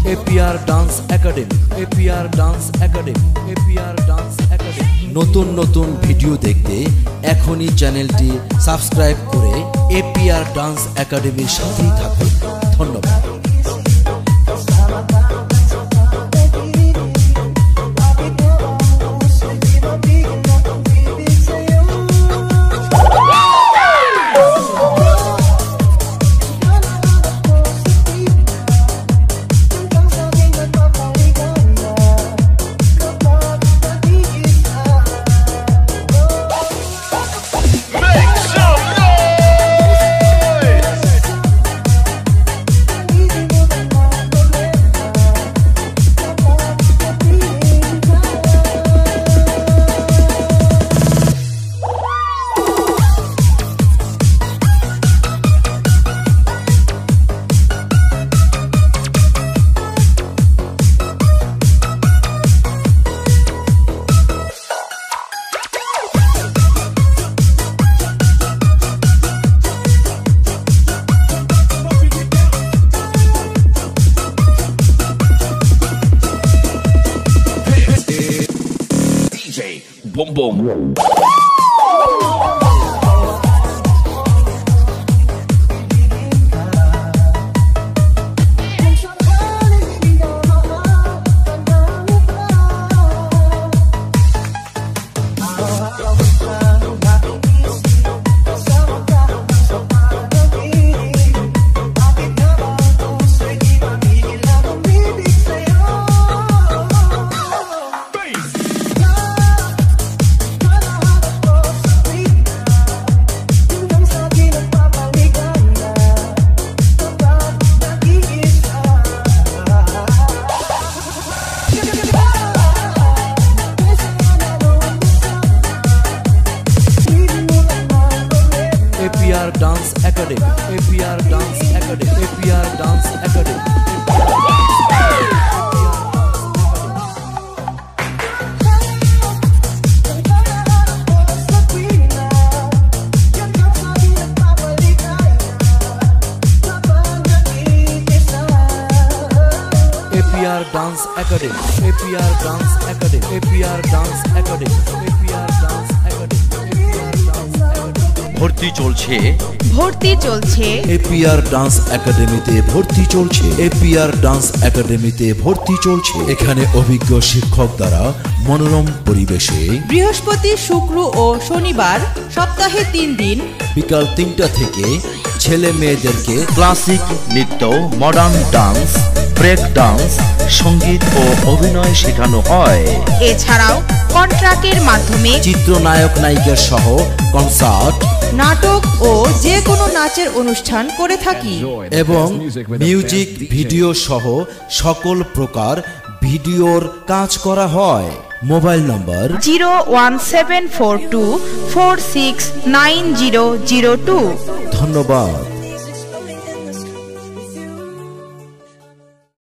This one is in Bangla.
APR Dance Academy, APR Dance Academy, APR Dance Academy। নতুন নতুন ভিডিও দেখতে এখনই চ্যানেলটি সাবস্ক্রাইব করে APR Dance Academyর সাথেই থাকুন। ধন্যবাদ। Boom boom. APR Dance Academy, APR Dance Academy, APR Dance Academy। APR Dance Academy, APR Dance Academy, APR Dance Academy, APR Dance Academy, APR Dance Academy। ভর্তি চলছে APR Dance Academyতে ভর্তি চলছে, APR Dance Academyতে ভর্তি চলছে। এখানে অভিজ্ঞ শিক্ষক দ্বারা মনোরম পরিবেশে বৃহস্পতি, শুক্র ও শনিবার সপ্তাহে 3 দিন বিকাল 3টা থেকে ছেলে মেয়েদেরকে ক্লাসিক নৃত্য, মডার্ন ডান্স, ব্রেক ডান্স, সঙ্গীত ও অভিনয় শেখানো হয়। এছাড়াও কন্ট্রাক্টের মাধ্যমে চিত্রনায়ক নায়িকার সহ কনসার্ট, নাটক ও যে কোনো নাচের অনুষ্ঠান করে থাকি এবং মিউজিক ভিডিও সহ সকল প্রকার ভিডিওর কাজ করা হয়। মোবাইল নম্বর 01742469002। ধন্যবাদ।